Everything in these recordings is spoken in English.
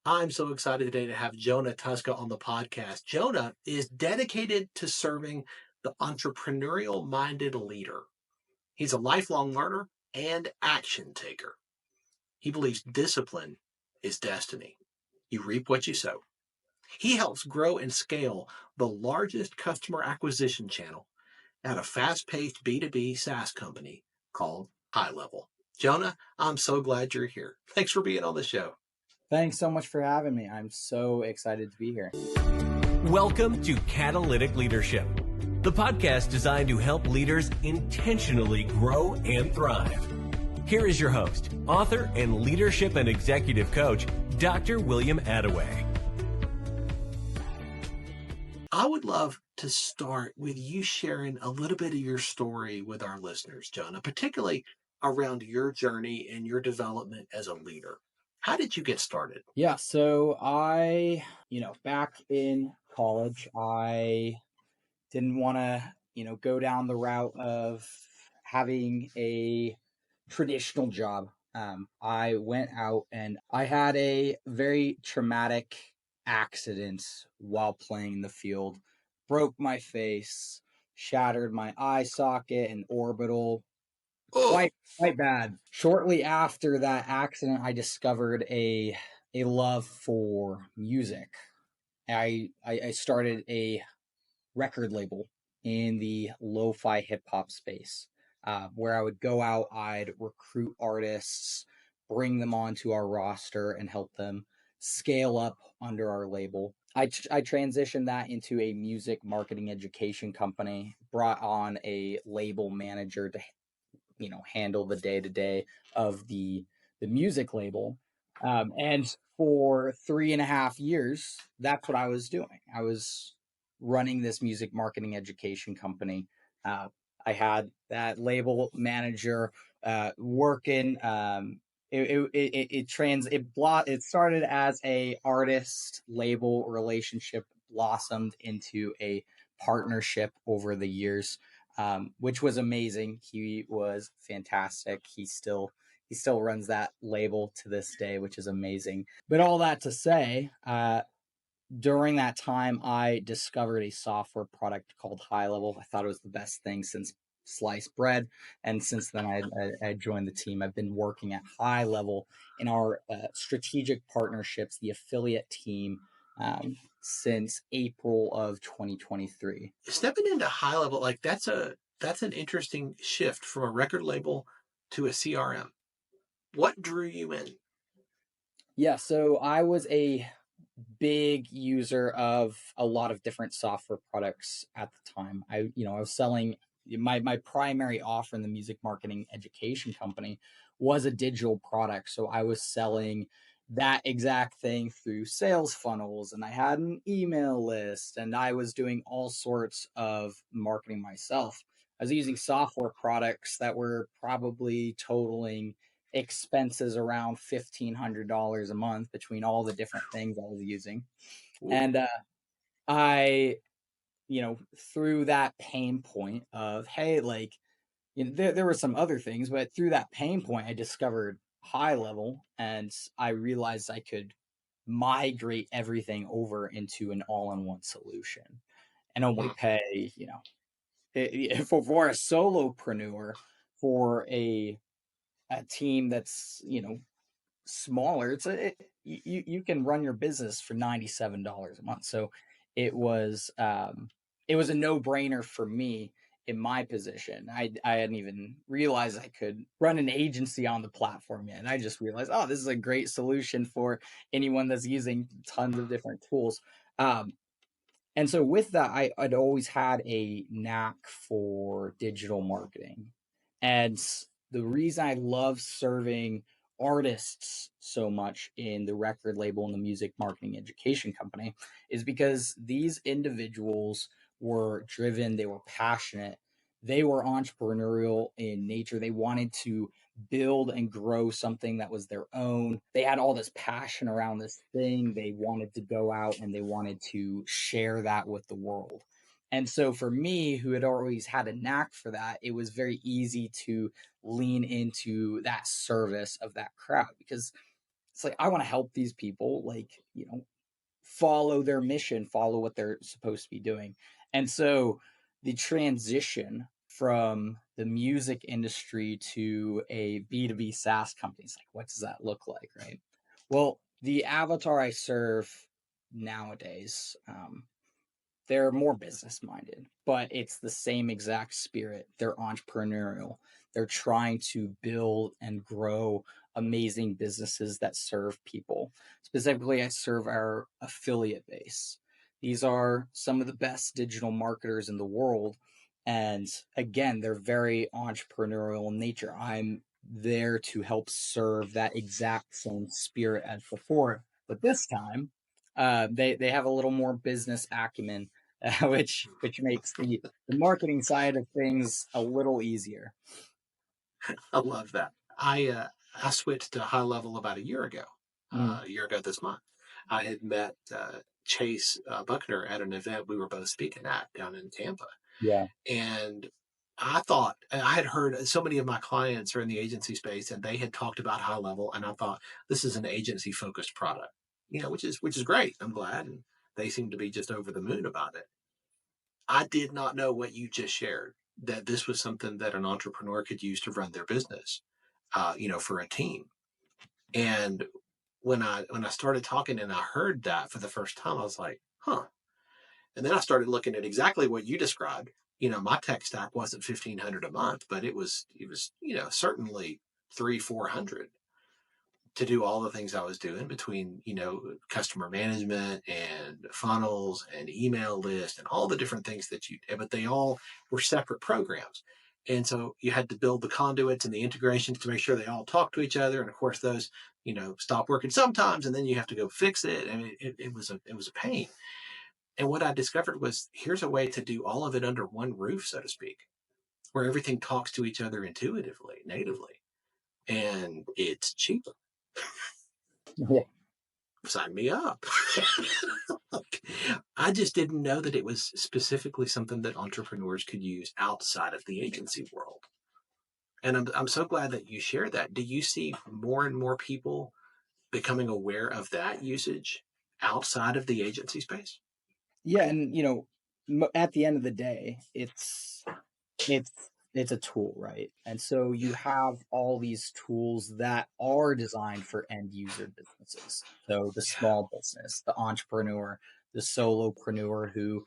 I'm so excited today to have Jonah Tuska on the podcast. Jonah is dedicated to serving the entrepreneurial minded leader. He's a lifelong learner and action taker. He believes discipline is destiny. You reap what you sow. He helps grow and scale the largest customer acquisition channel at a fast paced B2B SaaS company called High Level. Jonah, I'm so glad you're here. Thanks for being on the show. Thanks so much for having me. I'm so excited to be here. Welcome to Catalytic Leadership, the podcast designed to help leaders intentionally grow and thrive. Here is your host, author, and leadership and executive coach, Dr. William Attaway. I would love to start with you sharing a little bit of your story with our listeners, Jonah, particularly around your journey and your development as a leader. How did you get started? Yeah, so back in college, I didn't want to, go down the route of having a traditional job. I went out and I had a very traumatic accident while playing the field, broke my face, shattered my eye socket and orbital. Oh, Quite bad. Shortly after that accident, I discovered a love for music. I started a record label in the lo-fi hip hop space, where I would go out, I'd recruit artists, bring them onto our roster, and help them scale up under our label. I transitioned that into a music marketing education company, brought on a label manager to handle the day-to-day of the music label, and for 3.5 years that's what I was doing. I was running this music marketing education company. I had that label manager working. It started as a artist label relationship, blossomed into a partnership over the years, which was amazing. He was fantastic. He still runs that label to this day, which is amazing. But all that to say, during that time, I discovered a software product called High Level. I thought it was the best thing since sliced bread, and since then I joined the team. I've been working at High Level in our strategic partnerships, the affiliate team, since April of 2023. stepping into High Level, like that's an interesting shift from a record label to a CRM. What drew you in? Yeah, so I was a big user of a lot of different software products at the time. I was selling my primary offer in the music marketing education company was a digital product. So I was selling that exact thing through sales funnels, and I had an email list, and I was doing all sorts of marketing myself. I was using software products that were probably totaling expenses around $1,500 a month between all the different things I was using. Ooh. And I, through that pain point of, hey, like, there were some other things, but through that pain point, I discovered High Level, and I realized I could migrate everything over into an all-in-one solution and only pay, for a solopreneur, for a team that's smaller. You can run your business for $97 a month. So it was it was a no-brainer for me in my position. I hadn't even realized I could run an agency on the platform yet. And I just realized, oh, this is a great solution for anyone that's using tons of different tools. And so with that, I'd always had a knack for digital marketing. And the reason I love serving artists so much in the record label and the music marketing education company is because these individuals were driven, they were passionate, they were entrepreneurial in nature. They wanted to build and grow something that was their own. They had all this passion around this thing. They wanted to go out and they wanted to share that with the world. And so for me, who had always had a knack for that, it was very easy to lean into that service of that crowd, because it's like, I want to help these people, like, follow their mission, follow what they're supposed to be doing. And so the transition from the music industry to a B2B SaaS company, it's like, what does that look like, right? Well, the avatar I serve nowadays, they're more business minded, but it's the same exact spirit. They're entrepreneurial. They're trying to build and grow amazing businesses that serve people. Specifically, I serve our affiliate base. These are some of the best digital marketers in the world. And again, they're very entrepreneurial in nature. I'm there to help serve that exact same spirit as before. But this time, they have a little more business acumen, which makes the marketing side of things a little easier. I love that. I switched to high level about a year ago. A year ago this month, I had met Chase Buckner at an event we were both speaking at down in Tampa. Yeah. And I thought, I had heard so many of my clients are in the agency space, and they had talked about high level, and I thought this is an agency focused product, which is great. I'm glad, and they seem to be just over the moon about it. I did not know what you just shared, that this was something that an entrepreneur could use to run their business, for a team. And when I started talking and I heard that for the first time, I was like, huh. And then I started looking at exactly what you described. My tech stack wasn't $1,500 a month, but it was certainly 300-400 to do all the things I was doing between, customer management and funnels and email list and all the different things but they all were separate programs. And so you had to build the conduits and the integrations to make sure they all talk to each other. And of course, those, stop working sometimes, and then you have to go fix it. I mean, it was a pain. And what I discovered was, here's a way to do all of it under one roof, so to speak, where everything talks to each other intuitively, natively, and it's cheaper. Yeah. Sign me up. I just didn't know that it was specifically something that entrepreneurs could use outside of the agency world. And I'm so glad that you shared that. Do you see more and more people becoming aware of that usage outside of the agency space? Yeah, and at the end of the day, it's a tool, right? And so you have all these tools that are designed for end user businesses. So the small business, the entrepreneur, the solopreneur who,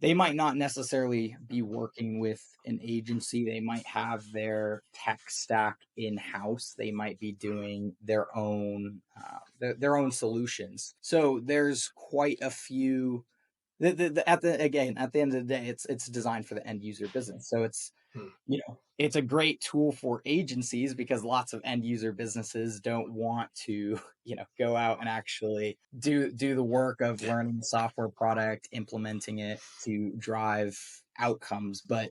they might not necessarily be working with an agency. They might have their tech stack in-house. They might be doing their own solutions. So there's quite a few. At the end of the day, it's designed for the end user business. So it's it's a great tool for agencies because lots of end user businesses don't want to go out and actually do the work of learning the software product, implementing it to drive outcomes. But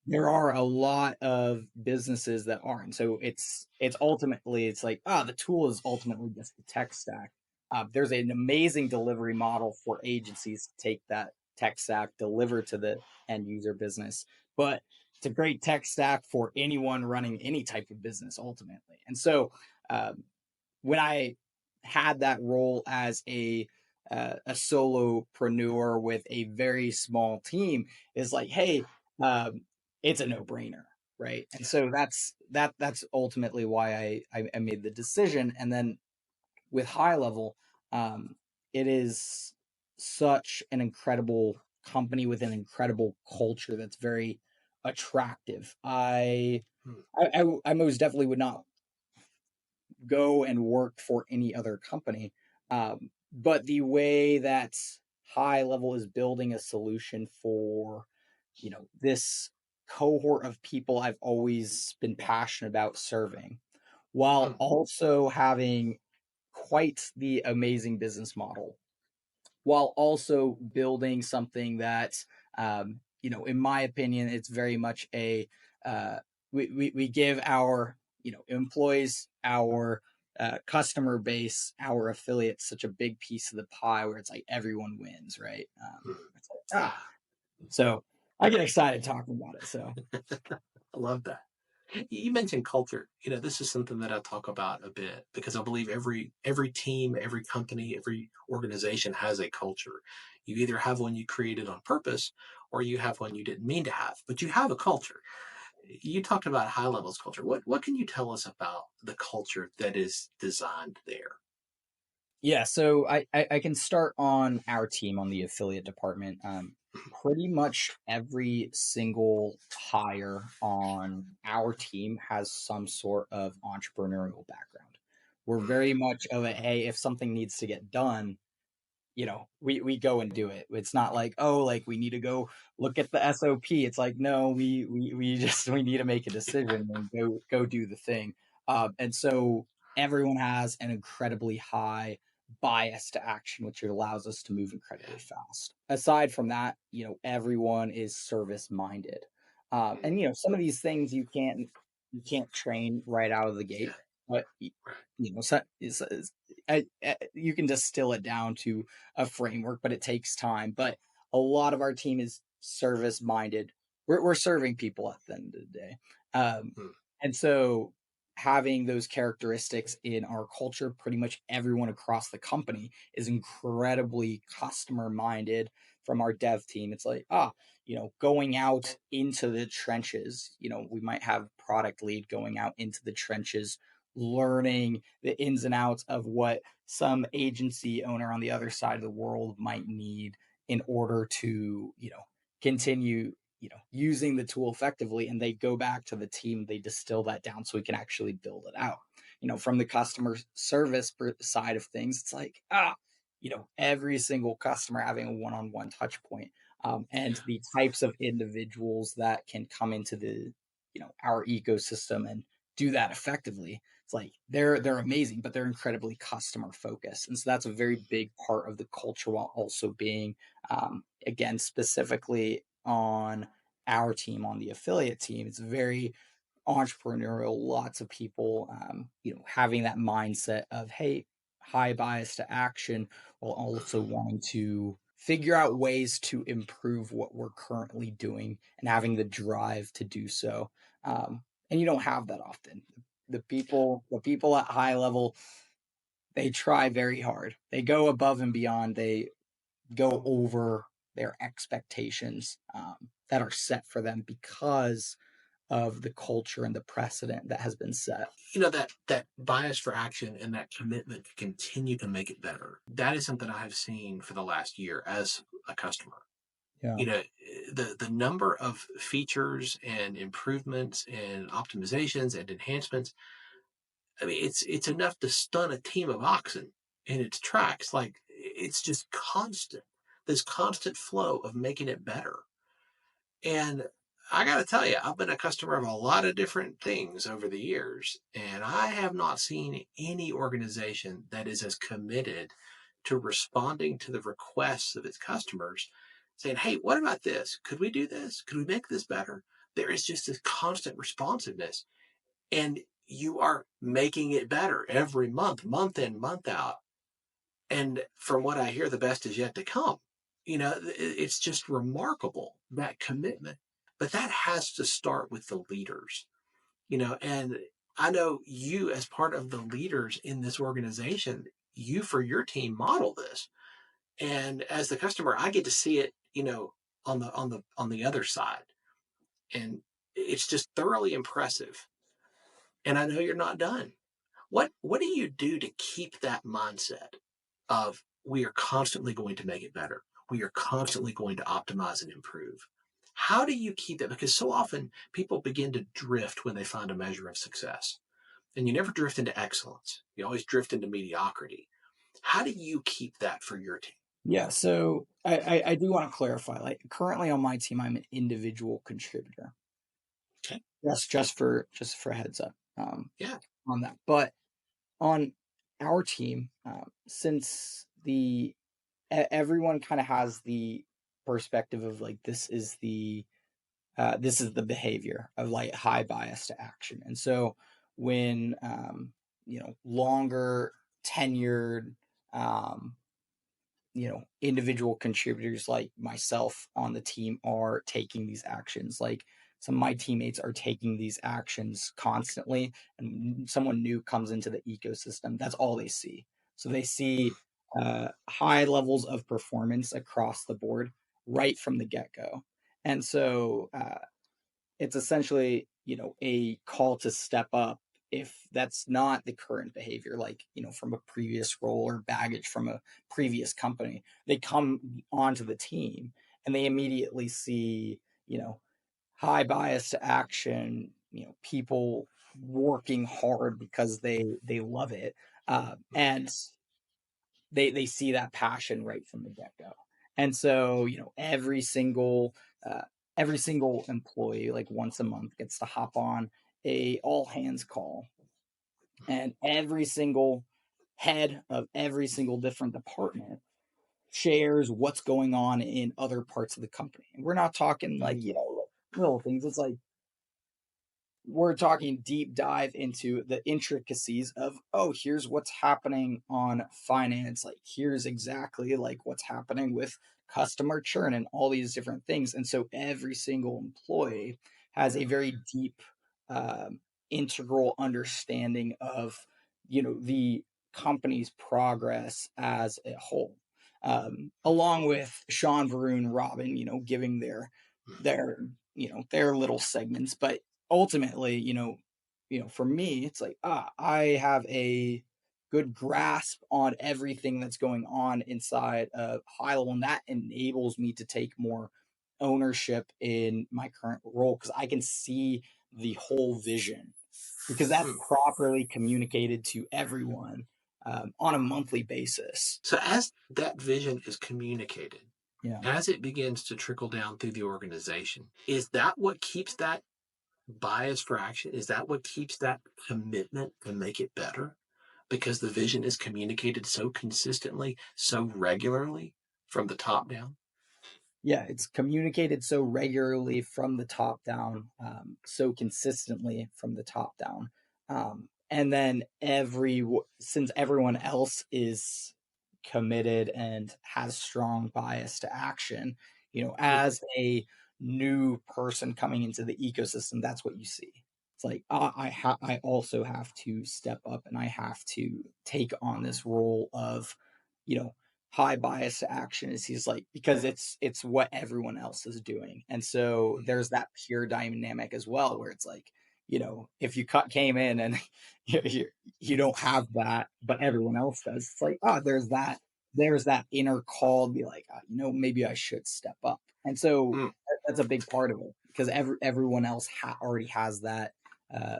there are a lot of businesses that aren't. So it's ultimately, it's like, the tool is ultimately just the tech stack. There's an amazing delivery model for agencies to take that tech stack, deliver to the end user business. But it's a great tech stack for anyone running any type of business ultimately. And so when I had that role as a solopreneur with a very small team, is like, hey, it's a no-brainer, right? And so that's ultimately why I made the decision. And then with high level, it is such an incredible company with an incredible culture that's very attractive. I most definitely would not go and work for any other company. But the way that high level is building a solution for, this cohort of people I've always been passionate about serving, while also having quite the amazing business model, while also building something that, in my opinion, it's very much a, we give our, employees, our customer base, our affiliates such a big piece of the pie where it's like everyone wins, right? So I get excited talking about it. So I love that. You mentioned culture. This is something that I talk about a bit because I believe every team, every company, every organization has a culture. You either have one you created on purpose or you have one you didn't mean to have, but you have a culture. You talked about high levels culture. What can you tell us about the culture that is designed there? Yeah, so I can start on our team on the affiliate department. Pretty much every single hire on our team has some sort of entrepreneurial background. We're very much of a, hey, if something needs to get done, we go and do it. It's not like, oh, like we need to go look at the SOP. It's like, no, we just we need to make a decision and go do the thing. And so everyone has an incredibly high bias to action, which allows us to move incredibly fast. Aside from that, everyone is service minded. And some of these things you can't train right out of the gate, but so, you can distill it down to a framework, but it takes time. But a lot of our team is service minded. We're serving people at the end of the day. And so having those characteristics in our culture, pretty much everyone across the company is incredibly customer minded. From our dev team, it's like, going out into the trenches. We might have product lead going out into the trenches, learning the ins and outs of what some agency owner on the other side of the world might need in order to, continue, using the tool effectively. And they go back to the team, they distill that down so we can actually build it out. From the customer service side of things, it's like, every single customer having a one-on-one touch point. And the types of individuals that can come into the, our ecosystem and do that effectively. It's like they're amazing, but they're incredibly customer focused, and so that's a very big part of the culture. While also being, again, specifically on our team, on the affiliate team, it's very entrepreneurial. Lots of people, having that mindset of, hey, high bias to action, while also wanting to figure out ways to improve what we're currently doing and having the drive to do so. And you don't have that often. The people at high level, they try very hard. They go above and beyond. They go over their expectations that are set for them because of the culture and the precedent that has been set. That bias for action and that commitment to continue to make it better. That is something I have seen for the last year as a customer. Yeah. The number of features and improvements and optimizations and enhancements. I mean, it's enough to stun a team of oxen in its tracks. Like, it's just constant. This constant flow of making it better. And I got to tell you, I've been a customer of a lot of different things over the years, and I have not seen any organization that is as committed to responding to the requests of its customers, saying, hey, what about this? Could we do this? Could we make this better? There is just this constant responsiveness, and you are making it better every month, month in, month out. And from what I hear, the best is yet to come. It's just remarkable, that commitment. But that has to start with the leaders, and I know you, as part of the leaders in this organization, you for your team model this. And as the customer, I get to see it, on the other side. And it's just thoroughly impressive. And I know you're not done. What do you do to keep that mindset of, we are constantly going to make it better? We are constantly going to optimize and improve. How do you keep that? Because so often people begin to drift when they find a measure of success. And you never drift into excellence. You always drift into mediocrity. How do you keep that for your team? Yeah, so I do want to clarify. Like, currently on my team, I'm an individual contributor. Okay. Just for heads up. Yeah. On that, but on our team, since everyone kind of has the perspective of, like, this is the behavior of, like, high bias to action. And so when longer tenured individual contributors like myself on the team are taking these actions, like some of my teammates are taking these actions constantly, and someone new comes into the ecosystem, that's all they see. So they see high levels of performance across the board right from the get-go. And so it's essentially, a call to step up if that's not the current behavior, like, from a previous role or baggage from a previous company. They come onto the team and they immediately see, high bias to action, people working hard because they love it. And they see that passion right from the get-go. And so, every single employee, like once a month, gets to hop on a all hands call, and every single head of every single different department shares what's going on in other parts of the company. And we're not talking like, little things. It's like, we're talking deep dive into the intricacies of, oh, here's what's happening on finance. Like, here's exactly like what's happening with customer churn and all these different things. And so every single employee has a very deep, integral understanding of, the company's progress as a whole. Along with Sean, Varun, Robin, giving their little segments. But ultimately, for me, it's like, I have a good grasp on everything that's going on inside of high level, and that enables me to take more ownership in my current role because I can see the whole vision, because that's properly communicated to everyone on a monthly basis. So as that vision is communicated, Yeah. as it begins to trickle down through the organization, is that what keeps that bias for action? Is that what keeps that commitment to make it better? Because the vision is communicated so consistently, so regularly from the top down? Yeah, it's communicated so regularly from the top down, so consistently from the top down. And then since everyone else is committed and has strong bias to action, as a new person coming into the ecosystem, that's what you see. It's like, I also have to step up and I have to take on this role of, high bias to action, is he's like, because it's what everyone else is doing. And so there's that peer dynamic as well, where it's like, if you came in and you don't have that, but everyone else does, it's like, there's that inner call to be like, maybe I should step up. And so that's a big part of it, because everyone else already has that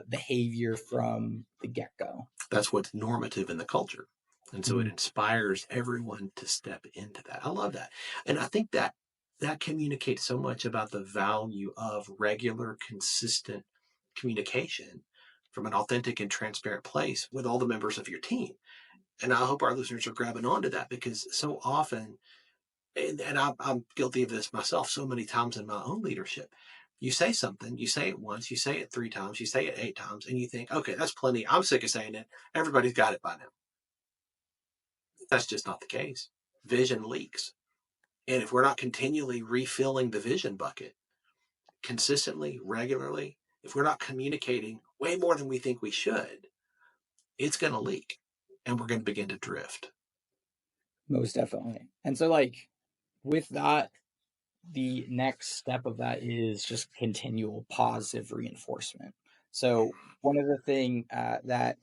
behavior from the get-go. That's what's normative in the culture. And so it inspires everyone to step into that. I love that. And I think that communicates so much about the value of regular, consistent communication from an authentic and transparent place with all the members of your team. And I hope our listeners are grabbing onto that, because so often, and I'm guilty of this myself so many times in my own leadership, you say something, you say it once, you say it 3 times, you say it 8 times, and you think, okay, that's plenty. I'm sick of saying it. Everybody's got it by now. That's just not the case. Vision leaks. And if we're not continually refilling the vision bucket consistently, regularly, if we're not communicating way more than we think we should, it's going to leak and we're going to begin to drift. Most definitely. And so, like, with that, the next step of that is just continual positive reinforcement. So one of the things that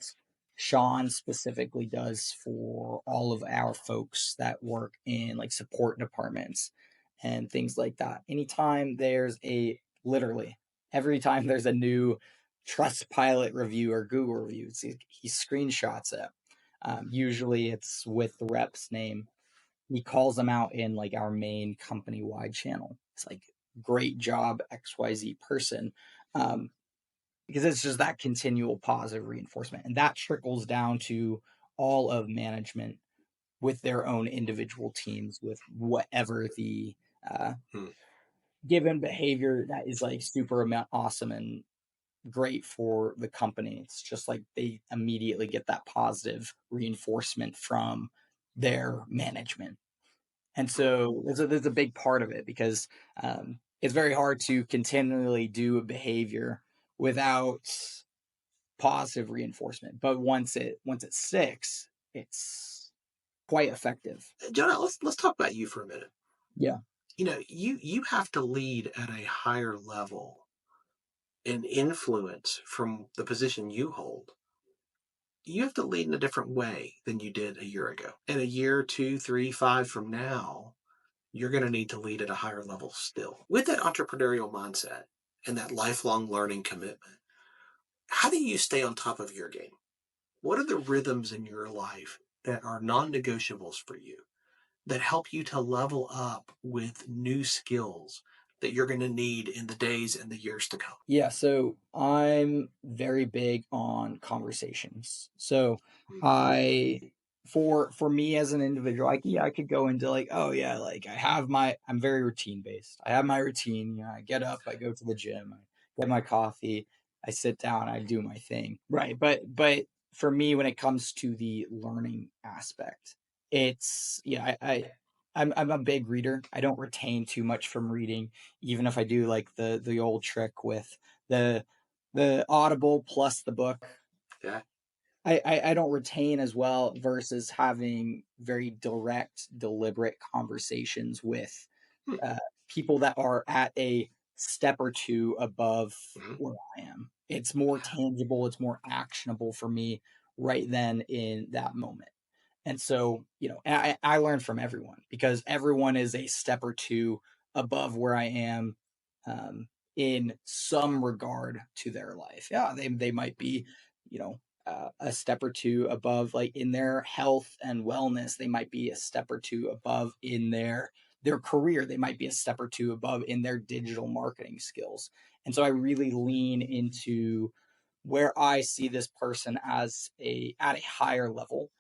Sean specifically does for all of our folks that work in like support departments and things like that, anytime there's every time there's a new Trustpilot review or Google review, he screenshots it. Usually it's with the rep's name. He calls them out in like our main company-wide channel. It's like, great job, XYZ person. Because it's just that continual positive reinforcement. And that trickles down to all of management with their own individual teams, with whatever the given behavior that is like super awesome and great for the company. It's just like they immediately get that positive reinforcement from their management. And so there's a big part of it, because it's very hard to continually do a behavior without positive reinforcement. But once it sticks, it's quite effective. Jonah, let's talk about you for a minute. Yeah. You have to lead at a higher level and influence from the position you hold. You have to lead in a different way than you did a year ago. And a year, 2, 3, 5 from now, you're going to need to lead at a higher level still. With that entrepreneurial mindset and that lifelong learning commitment, how do you stay on top of your game? What are the rhythms in your life that are non-negotiables for you that help you to level up with new skills that you're going to need in the days and the years to come? Yeah, so I'm very big on conversations. So for me as an individual, I could go into like, oh yeah, like I'm very routine based. I have my routine. I get up, I go to the gym, I get my coffee, I sit down, I do my thing. Right. But for me, when it comes to the learning aspect, it's I'm a big reader. I don't retain too much from reading, even if I do like the old trick with the Audible plus the book. Yeah. I don't retain as well versus having very direct, deliberate conversations with people that are at a step or two above where I am. It's more tangible, it's more actionable for me right then in that moment. And so, I learn from everyone because everyone is a step or two above where I am in some regard to their life. Yeah, they might be, a step or two above, like in their health and wellness. They might be a step or two above in their career. They might be a step or two above in their digital marketing skills. And so I really lean into where I see this person as at a higher level,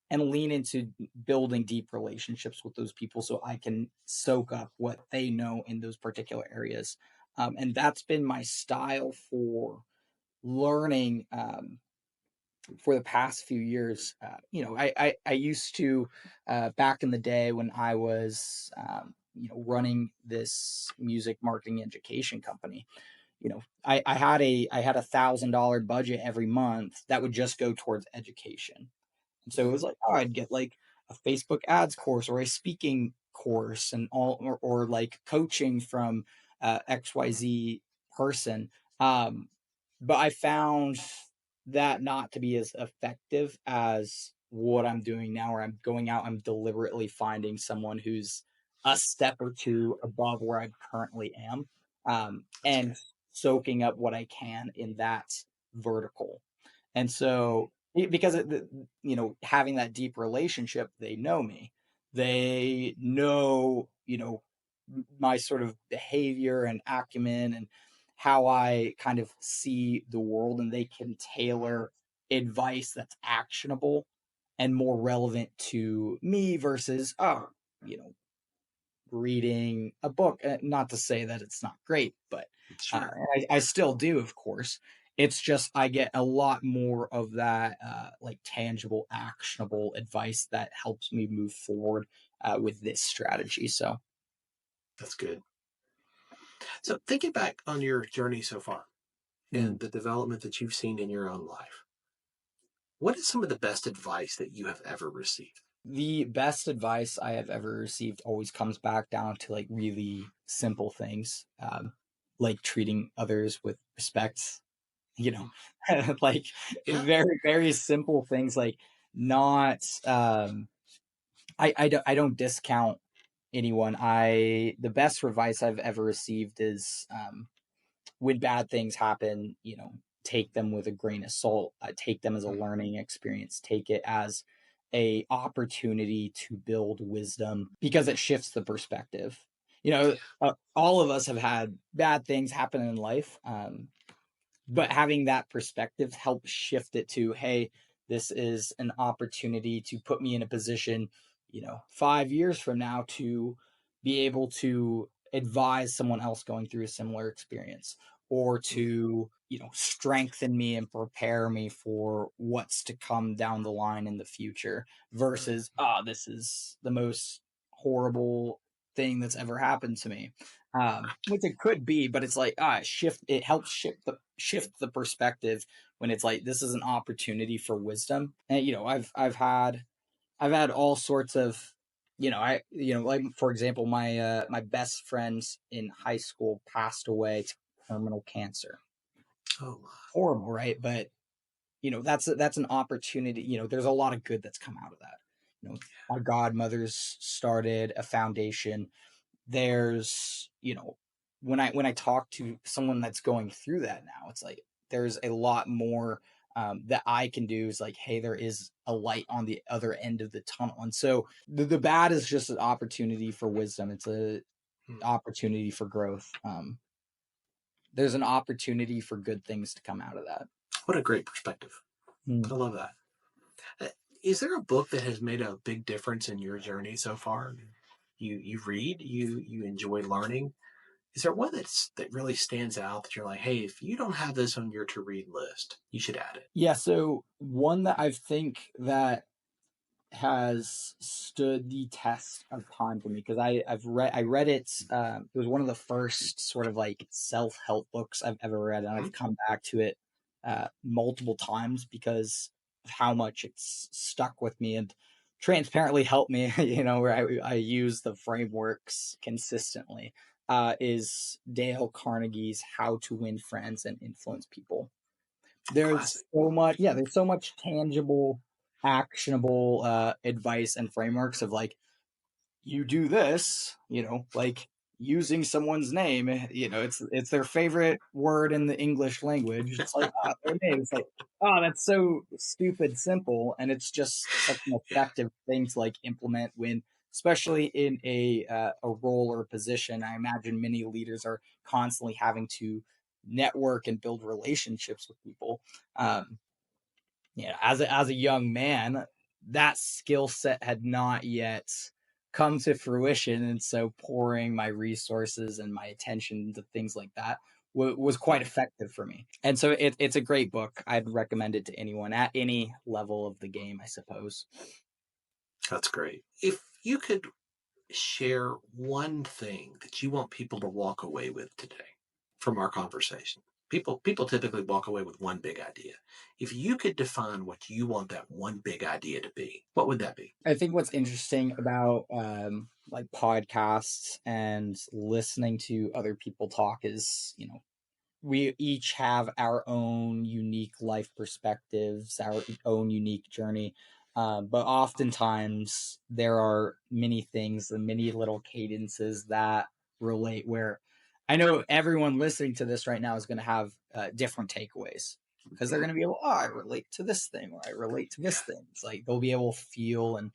and lean into building deep relationships with those people so I can soak up what they know in those particular areas. And that's been my style for learning for the past few years. I used to, back in the day when I was, running this music marketing education company, I had a $1,000 budget every month that would just go towards education. And so it was like, oh, I'd get like a Facebook ads course or a speaking course and all, or like coaching from XYZ person. But I found that not to be as effective as what I'm doing now, where I'm going out, I'm deliberately finding someone who's a step or two above where I currently am, and soaking up what I can in that vertical. And so, because having that deep relationship, they know me, they know, my sort of behavior and acumen and how I kind of see the world, and they can tailor advice that's actionable and more relevant to me versus, reading a book. Not to say that it's not great, but I still do, of course. It's just I get a lot more of that like tangible, actionable advice that helps me move forward with this strategy. So That's good. So thinking back on your journey so far and the development that you've seen in your own life, what is some of the best advice that you have ever received? The best advice I have ever received always comes back down to like really simple things, like treating others with respect, like very, very simple things, like not, I don't discount anyone. The best advice I've ever received is, when bad things happen, take them with a grain of salt, take them as a learning experience, take it as a opportunity to build wisdom because it shifts the perspective. All of us have had bad things happen in life. But having that perspective helps shift it to, hey, this is an opportunity to put me in a position, 5 years from now to be able to advise someone else going through a similar experience, or to, strengthen me and prepare me for what's to come down the line in the future versus, this is the most horrible thing that's ever happened to me. Which it could be, but it's like, it helps shift the perspective when it's like, this is an opportunity for wisdom. And, I've had all sorts of, like, for example, my best friends in high school passed away to terminal cancer. Oh, Horrible, right? But that's an opportunity. There's a lot of good that's come out of that. My godmothers started a foundation. There's, when I talk to someone that's going through that now, it's like there's a lot more that I can do. Is like, hey, there is a light on the other end of the tunnel. And so the bad is just an opportunity for wisdom. It's a opportunity for growth. There's an opportunity for good things to come out of that. what a great perspective. I love that. Is there a book that has made a big difference in your journey so far? You read, you enjoy learning. Is there one that really stands out that you're like, hey, if you don't have this on your to read list, you should add it? Yeah. So one that I think that has stood the test of time for me, because I read it. It was one of the first sort of like self-help books I've ever read, and I've come back to it multiple times because of how much it's stuck with me and transparently helped me. Where I use the frameworks consistently. Is Dale Carnegie's How to Win Friends and Influence People. There's so much tangible, actionable advice and frameworks of like, you do this, like using someone's name, it's their favorite word in the English language. It's like, their name. It's like, that's so stupid simple, and it's just such an effective thing to like implement when, especially in a role or a position. I imagine many leaders are constantly having to network and build relationships with people. As a young man, that skill set had not yet come to fruition, and so pouring my resources and my attention to things like that was quite effective for me. And so it's a great book. I'd recommend it to anyone at any level of the game, I suppose. That's great. If you could share one thing that you want people to walk away with today from our conversation. People typically walk away with one big idea. If you could define what you want that one big idea to be, what would that be? I think what's interesting about like podcasts and listening to other people talk is, we each have our own unique life perspectives, our own unique journey. But oftentimes there are many things and many little cadences that relate, where I know everyone listening to this right now is going to have different takeaways, because they're going to be able, I relate to this thing, or I relate to this thing. It's like they'll be able to feel and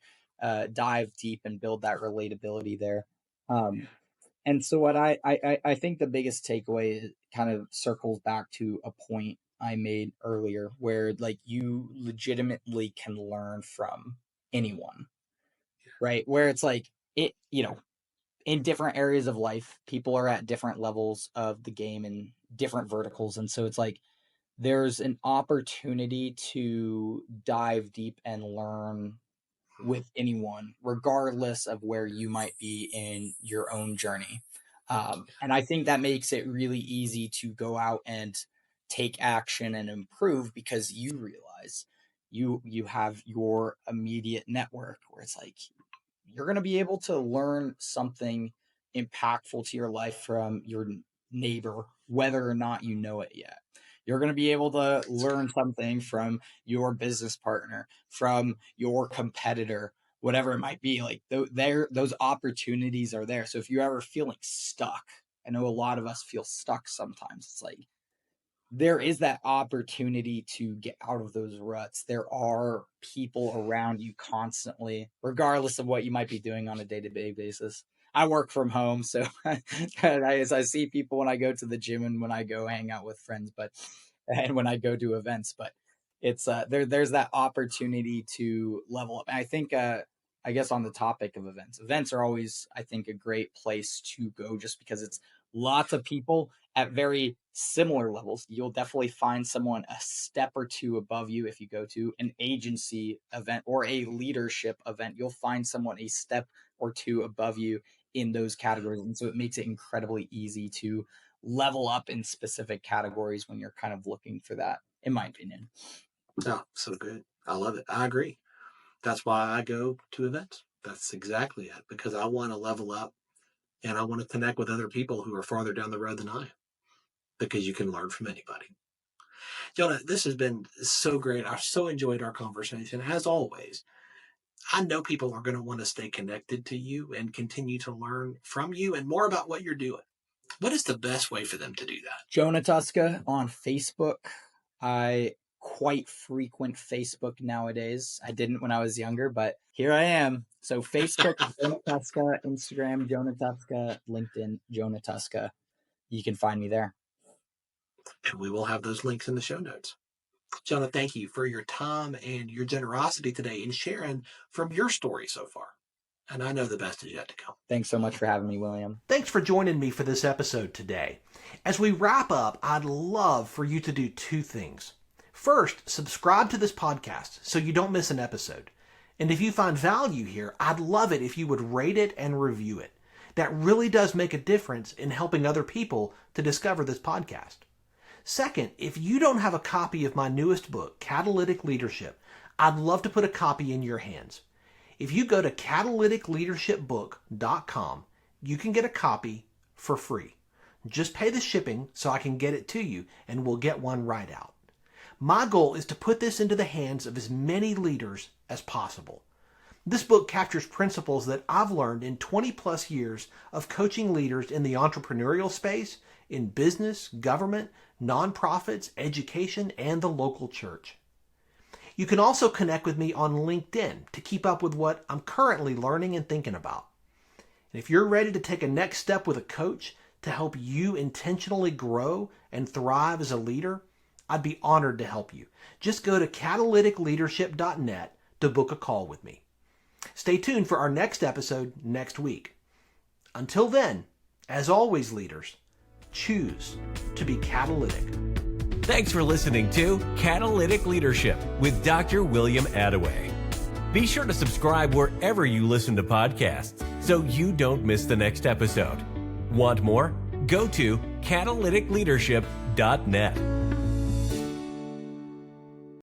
dive deep and build that relatability there. And so what I think the biggest takeaway kind of circles back to a point I made earlier, where like you legitimately can learn from anyone, right? Where it's like in different areas of life, people are at different levels of the game and different verticals. And so it's like there's an opportunity to dive deep and learn with anyone, regardless of where you might be in your own journey. And I think that makes it really easy to go out and take action and improve, because you realize you have your immediate network, where it's like you're going to be able to learn something impactful to your life from your neighbor, whether or not you know it yet. You're going to be able to learn something from your business partner, from your competitor, whatever it might be. Like those opportunities are there. So if you're ever feeling stuck, I know a lot of us feel stuck sometimes. It's like there is that opportunity to get out of those ruts. There are people around you constantly, regardless of what you might be doing on a day-to-day basis. I work from home, so I see people when I go to the gym and when I go hang out with friends, and when I go to events. But it's there's that opportunity to level up. And I think I guess on the topic of events are always, I think, a great place to go, just because it's lots of people at very similar levels. You'll definitely find someone a step or two above you. If you go to an agency event or a leadership event, you'll find someone a step or two above you in those categories. And so it makes it incredibly easy to level up in specific categories when you're kind of looking for that, in my opinion. Oh, so good. I love it. I agree. That's why I go to events. That's exactly it, because I want to level up and I want to connect with other people who are farther down the road than I am, because you can learn from anybody. Jonah, this has been so great. I so enjoyed our conversation. As always, I know people are going to want to stay connected to you and continue to learn from you and more about what you're doing. What is the best way for them to do that? Jonah Tuska on Facebook. I quite frequent Facebook nowadays. I didn't when I was younger, but here I am. So Facebook, Jonah Tuska, Instagram, Jonah Tuska, LinkedIn, Jonah Tuska. You can find me there. And we will have those links in the show notes. Jonah, thank you for your time and your generosity today in sharing from your story so far. And I know the best is yet to come. Thanks so much for having me, William. Thanks for joining me for this episode today. As we wrap up, I'd love for you to do two things. First, subscribe to this podcast so you don't miss an episode. And if you find value here, I'd love it if you would rate it and review it. That really does make a difference in helping other people to discover this podcast. Second, if you don't have a copy of my newest book, Catalytic Leadership, I'd love to put a copy in your hands. If you go to catalyticleadershipbook.com, you can get a copy for free. Just pay the shipping so I can get it to you, and we'll get one right out. My goal is to put this into the hands of as many leaders as possible. This book captures principles that I've learned in 20 plus years of coaching leaders in the entrepreneurial space, in business, government, nonprofits, education, and the local church. You can also connect with me on LinkedIn to keep up with what I'm currently learning and thinking about. And if you're ready to take a next step with a coach to help you intentionally grow and thrive as a leader, I'd be honored to help you. Just go to catalyticleadership.net to book a call with me. Stay tuned for our next episode next week. Until then, as always, leaders, choose to be catalytic. Thanks for listening to Catalytic Leadership with Dr. William Attaway. Be sure to subscribe wherever you listen to podcasts so you don't miss the next episode. Want more? Go to catalyticleadership.net.